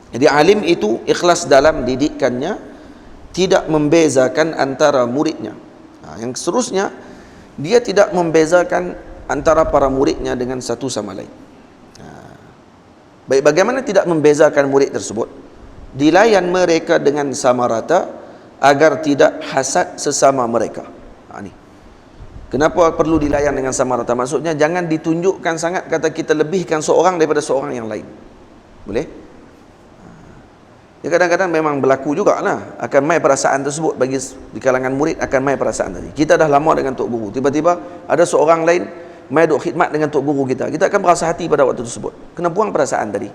Jadi alim itu ikhlas dalam didikannya, tidak membezakan antara muridnya. Yang seterusnya, dia tidak membezakan antara para muridnya dengan satu sama lain. Baik, bagaimana tidak membezakan murid tersebut? Dilayan mereka dengan sama rata agar tidak hasad sesama mereka. Ni. Kenapa perlu dilayan dengan sama rata? Maksudnya jangan ditunjukkan sangat kata kita lebihkan seorang daripada seorang yang lain. Boleh? Ya, kadang-kadang memang berlaku jugalah, akan mai perasaan tersebut bagi di kalangan murid, akan mai perasaan tadi. Kita dah lama dengan tok guru, tiba-tiba ada seorang lain mai duk khidmat dengan tok guru kita akan berasa hati pada waktu tersebut, kena buang perasaan tadi.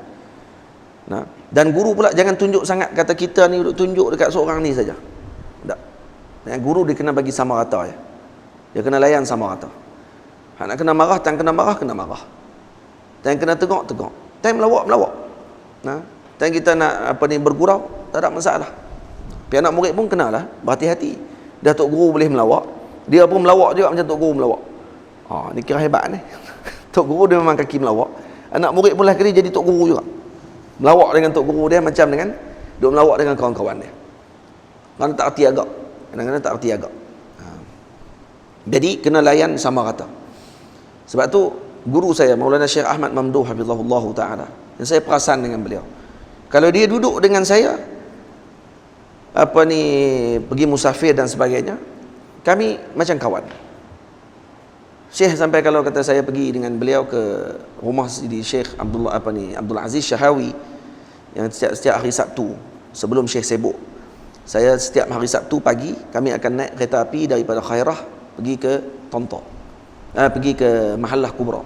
Nah, dan guru pula jangan tunjuk sangat kata kita ni duk tunjuk dekat seorang ni saja. Tak. Dan guru dia kena bagi sama rata ya. Dia kena layan sama rata. Hak nak kena marah, tan kena marah, kena marah. Tan kena tegak, tegak. Tan melawak, melawak. Nah, dan kita nak bergurau, tak ada masalah. Tapi anak murid pun kenalah berhati-hati. Dah tok guru boleh melawak, dia pun melawak juga macam tok guru melawak. Ni kira hebat ni. Tok guru dia memang kaki melawak, anak murid pun lah kali jadi tok guru juga. Melawak dengan tok guru dia macam dengan duk melawak dengan kawan-kawan dia. Kan tak erti agak. Kadang-kadang tak erti agak. Jadi kena layan sama rata. Sebab tu guru saya Maulana Syekh Ahmad Mamduh hafizahullah taala, yang saya perasan dengan beliau, kalau dia duduk dengan saya pergi musafir dan sebagainya, kami macam kawan. Syekh sampai kalau kata saya pergi dengan beliau ke rumah di Syekh Abdul Aziz Syahawi, yang setiap hari Sabtu sebelum Syekh sibuk, saya setiap hari Sabtu pagi kami akan naik kereta api daripada Khairah pergi ke Tonto, pergi ke Mahallah Kubra.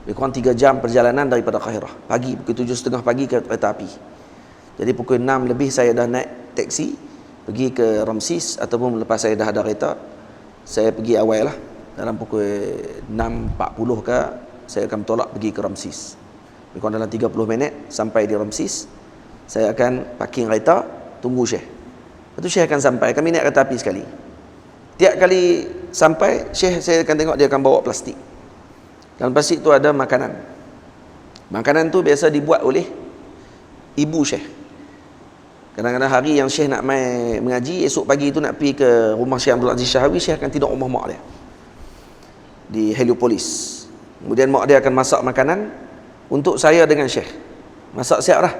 Lebih kurang 3 jam perjalanan daripada Khairah. Pagi pukul 7.30 pagi ke kereta api. Jadi pukul 6 lebih saya dah naik teksi pergi ke Ramsis, ataupun lepas saya dah ada kereta, saya pergi awal lah. Dalam pukul 6.40 ke, saya akan bertolak pergi ke Ramsis. Lebih kurang dalam 30 minit sampai di Ramsis. Saya akan parking kereta, tunggu Syekh. Lepas tu Syekh akan sampai. Kami naik kereta api sekali. Tiap kali sampai, Syekh saya akan tengok dia akan bawa plastik. Dalam plastik tu ada makanan. Makanan tu biasa dibuat oleh ibu Syekh. Kadang-kadang hari yang Syekh nak mai mengaji, esok pagi tu nak pergi ke rumah Syekh Abdul Aziz Syahawi, Syekh akan tidur rumah mak dia di Heliopolis. Kemudian mak dia akan masak makanan untuk saya dengan Syekh. Masak siap dah.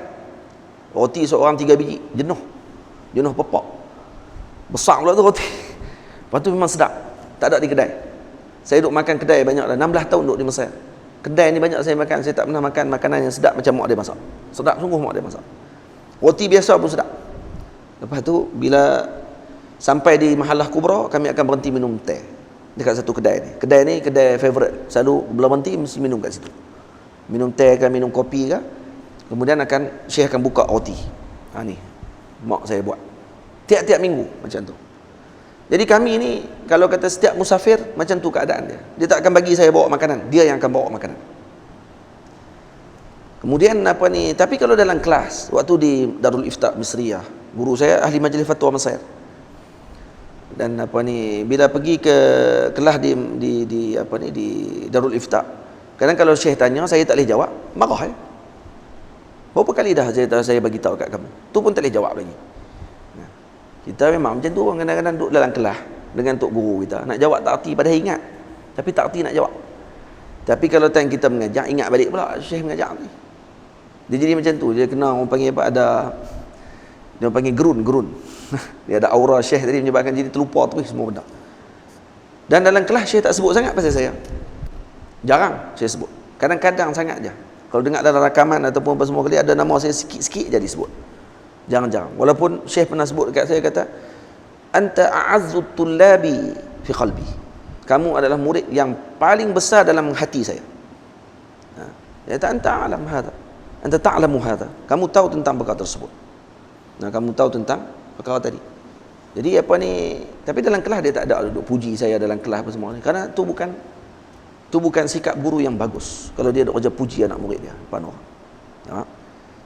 Roti seorang 3 biji, jenuh pepak. Besar pula tu roti. Lepas tu memang sedap. Tak ada di kedai. Saya duduk makan kedai banyak dah, 16 tahun duduk di Mesir. Kedai ni banyak saya makan. Saya tak pernah makan makanan yang sedap macam mak dia masak. Sedap sungguh mak dia masak. Roti biasa pun sedap. Lepas tu bila sampai di Mahallah Kubra, kami akan berhenti minum teh dekat satu kedai ni. Kedai ni kedai favourite. Selalu bila berhenti mesti minum kat situ. Minum teh ke, minum kopi ke. Kemudian Syekh akan buka roti. Ni mak saya buat. Tiap-tiap minggu macam tu. Jadi kami ni kalau kata setiap musafir macam tu keadaan dia. Dia tak akan bagi saya bawa makanan, dia yang akan bawa makanan. Kemudian tapi kalau dalam kelas, waktu di Darul Ifta Misriyah, guru saya ahli majlis fatwa Mesir. Dan bila pergi ke kelas di Darul Ifta, kadang kalau Syekh tanya saya tak boleh jawab, marah ya. Berapa kali dah saya bagi tahu kat kamu. Tu pun tak boleh jawab lagi. Kita memang macam tu, kadang-kadang duduk dalam kelas dengan tok guru kita, nak jawab tak erti pada ingat, tapi tak erti nak jawab. Tapi kalau time kita mengajar, ingat balik pula Syekh mengajar ni. Dia jadi macam tu, dia kena orang panggil dia panggil gerun. Dia ada aura Syekh tadi menyebabkan jadi terlupa terus semua benda. Dan dalam kelas Syekh tak sebut sangat pasal saya. Jarang Syekh sebut. Kadang-kadang sangat je. Kalau dengar dalam rakaman ataupun apa semua kali ada nama saya sikit-sikit je disebut. Jarang-jarang. Walaupun Syekh pernah sebut dekat saya, kata anta a'azzu tullabi fi qalbi. Kamu adalah murid yang paling besar dalam hati saya. Ya ta anta alam hada. Anta ta'lamu hada. Kamu tahu tentang perkara tersebut. Kamu tahu tentang perkara tadi. Jadi tapi dalam kelas dia tak ada duduk puji saya dalam kelas apa semua ni. Kerana tu bukan sikap guru yang bagus. Kalau dia duk kerja puji anak murid dia depan orang.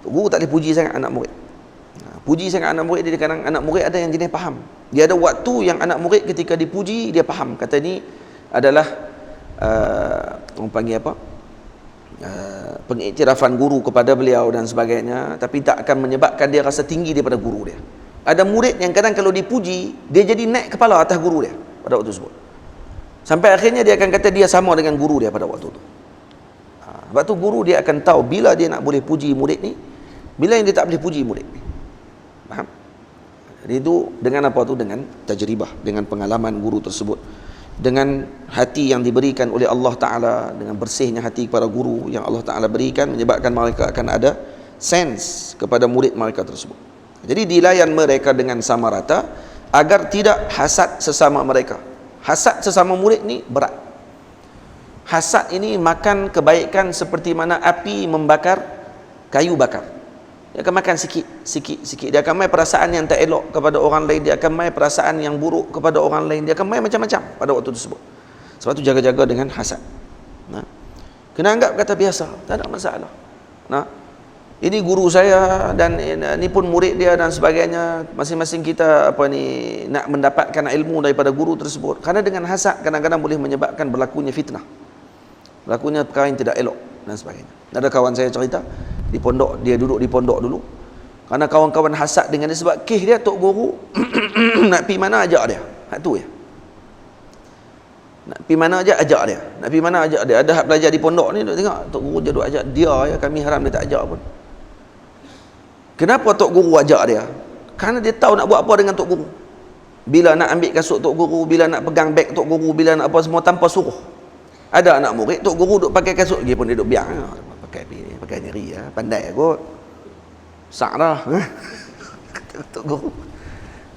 Guru tak boleh puji sangat anak murid. Puji sangat anak murid dia, kadang anak murid ada yang jenis faham. Dia ada waktu yang anak murid ketika dipuji dia faham. Kata ni adalah orang panggil pengiktirafan guru kepada beliau dan sebagainya, tapi tak akan menyebabkan dia rasa tinggi daripada guru dia. Ada murid yang kadang kalau dipuji, dia jadi naik kepala atas guru dia pada waktu tersebut. Sampai akhirnya dia akan kata dia sama dengan guru dia pada waktu itu. Sebab tu guru dia akan tahu bila dia nak boleh puji murid ni, bila yang dia tak boleh puji murid ni. Faham? Jadi itu dengan apa tu? Dengan tajribah, dengan pengalaman guru tersebut, dengan hati yang diberikan oleh Allah Ta'ala, dengan bersihnya hati kepada guru yang Allah Ta'ala berikan, menyebabkan mereka akan ada sense kepada murid mereka tersebut. Jadi dilayan mereka dengan sama rata agar tidak hasad sesama mereka. Hasad sesama murid ni berat. Hasad ini makan kebaikan seperti mana api membakar kayu bakar. Dia akan makan sikit. Dia akan main perasaan yang tak elok kepada orang lain. Dia akan main perasaan yang buruk kepada orang lain. Dia akan main macam-macam pada waktu tersebut. Sebab tu jaga-jaga dengan hasad. Kena anggap kata biasa, tak ada masalah. Ini guru saya dan ini pun murid dia dan sebagainya. Masing-masing kita nak mendapatkan ilmu daripada guru tersebut. Kerana dengan hasad kadang-kadang boleh menyebabkan berlakunya fitnah. Berlakunya perkara yang tidak elok dan sebagainya. Ada kawan saya cerita di pondok, dia duduk di pondok dulu, kerana kawan-kawan hasad dengan dia sebab dia tok guru nak pi mana ajak dia. Hak tu ya. Nak pi mana ajak dia. Nak pi mana ajak dia. Ada hak belajar di pondok ni, duk tengok tok guru je duk ajak dia ya, kami haram dia tak ajak pun. Kenapa tok guru ajak dia? Kerana dia tahu nak buat apa dengan tok guru. Bila nak ambil kasut tok guru, bila nak pegang beg tok guru, bila nak apa semua tanpa suruh. Ada anak murid tok guru duk pakai kasut, dia pun dia duk biar. Pakai nyeri ya, pandai kot. Sak dah.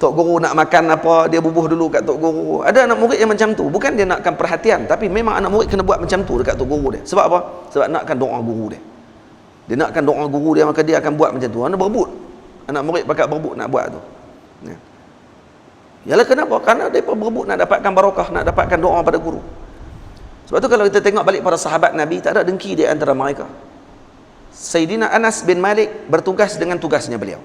Tok guru nak makan apa, dia bubuh dulu kat tok guru. Ada anak murid yang macam tu. Bukan dia nakkan perhatian, tapi memang anak murid kena buat macam tu dekat tok guru dia. Sebab apa? Sebab nakkan doa guru dia. Dia nakkan doa guru dia, maka dia akan buat macam tu. Anak berebut. Anak murid pakat berebut nak buat tu. Yalah kenapa? Kerana mereka berebut nak dapatkan barakah, nak dapatkan doa pada guru. Sebab tu kalau kita tengok balik para sahabat Nabi, tak ada dengki di antara mereka. Sayyidina Anas bin Malik bertugas dengan tugasnya beliau.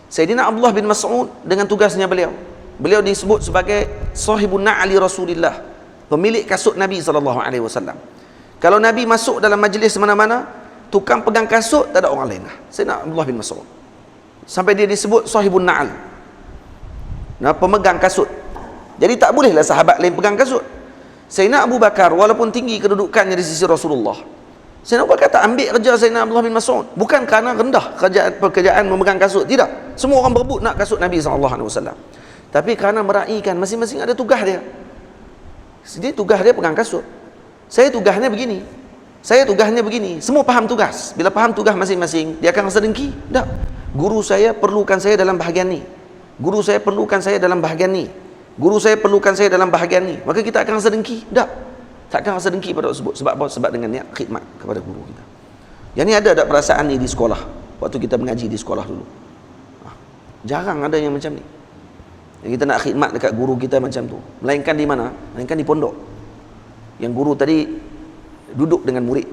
Sayyidina Abdullah bin Mas'ud dengan tugasnya beliau. Beliau disebut sebagai sahibun na'li Rasulillah, pemilik kasut Nabi SAW. Kalau Nabi masuk dalam majlis mana-mana, tukang pegang kasut tak ada orang lain dah. Sayyidina Abdullah bin Mas'ud. Sampai dia disebut sahibun na'al, pemegang kasut. Jadi tak bolehlah sahabat lain pegang kasut. Sayyidina Abu Bakar walaupun tinggi kedudukannya di sisi Rasulullah, Sayyidina Abu Bakar tak ambil kerja Sayyidina Abdullah bin Mas'ud. Bukan kerana rendah pekerjaan memegang kasut, tidak. Semua orang berebut nak kasut Nabi SAW. Tapi kerana meraihkan masing-masing ada tugas dia. Jadi tugas dia pegang kasut. Saya tugasnya begini. Saya tugasnya begini. Semua faham tugas. Bila faham tugas masing-masing, dia akan rasa dengki. Tak. Guru saya perlukan saya dalam bahagian ni. Guru saya perlukan saya dalam bahagian ni. Guru saya perlukan saya dalam bahagian ni. Maka kita akan rasa dengki. Tak akan rasa dengki pada tersebut. Sebab apa? Sebab dengan niat khidmat kepada guru kita. Yang ni ada perasaan ni di sekolah. Waktu kita mengaji di sekolah dulu. Jarang ada yang macam ni. Yang kita nak khidmat dekat guru kita macam tu. Melainkan di mana? Melainkan di pondok. Yang guru tadi duduk dengan murid.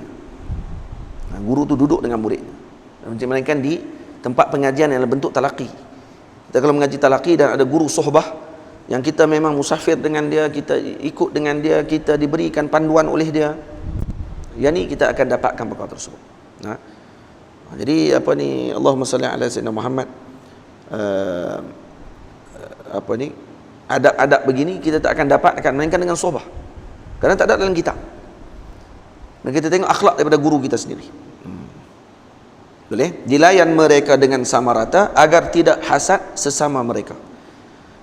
Guru tu duduk dengan murid. Melainkan di tempat pengajian yang bentuk talaqi. Kita kalau mengaji talaqi dan ada guru sohbah yang kita memang musafir dengan dia, kita ikut dengan dia, kita diberikan panduan oleh dia, yang ni kita akan dapatkan perkara tersebut. Jadi Allahumma salli ala sayyidina Muhammad. Adab-adab begini kita tak akan dapatkan melainkan dengan sohbah. Kerana tak ada dalam kitab. Dan kita tengok akhlak daripada guru kita sendiri. Boleh? Dilayan mereka dengan sama rata agar tidak hasad sesama mereka.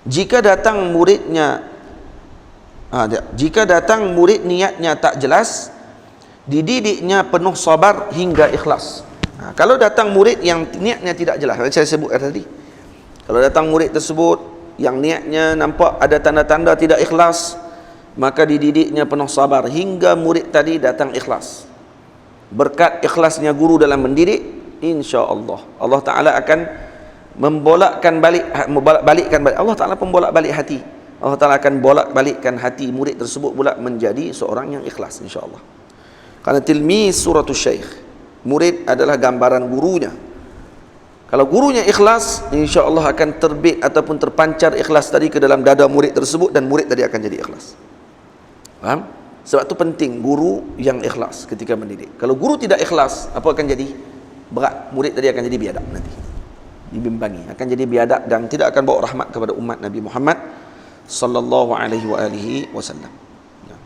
Jika datang murid niatnya tak jelas, dididiknya penuh sabar hingga ikhlas. Kalau datang murid yang niatnya tidak jelas, macam saya sebut tadi, kalau datang murid tersebut yang niatnya nampak ada tanda-tanda tidak ikhlas, maka dididiknya penuh sabar hingga murid tadi datang ikhlas. Berkat ikhlasnya guru dalam mendidik, insya-Allah Allah Ta'ala akan membolakkan balik. Allah Ta'ala pembolak-balik hati. Allah Ta'ala akan bolak-balikkan hati murid tersebut pula menjadi seorang yang ikhlas, insya-Allah. Kerana tilmiz suratul syekh, murid adalah gambaran gurunya. Kalau gurunya ikhlas, insya-Allah akan terbit ataupun terpancar ikhlas tadi ke dalam dada murid tersebut, dan murid tadi akan jadi ikhlas. Faham? Sebab tu penting guru yang ikhlas ketika mendidik. Kalau guru tidak ikhlas, apa akan jadi? Berat. Murid tadi akan jadi biadab nanti, dibimbangi, akan jadi biadab dan tidak akan bawa rahmat kepada umat Nabi Muhammad sallallahu alaihi wasallam.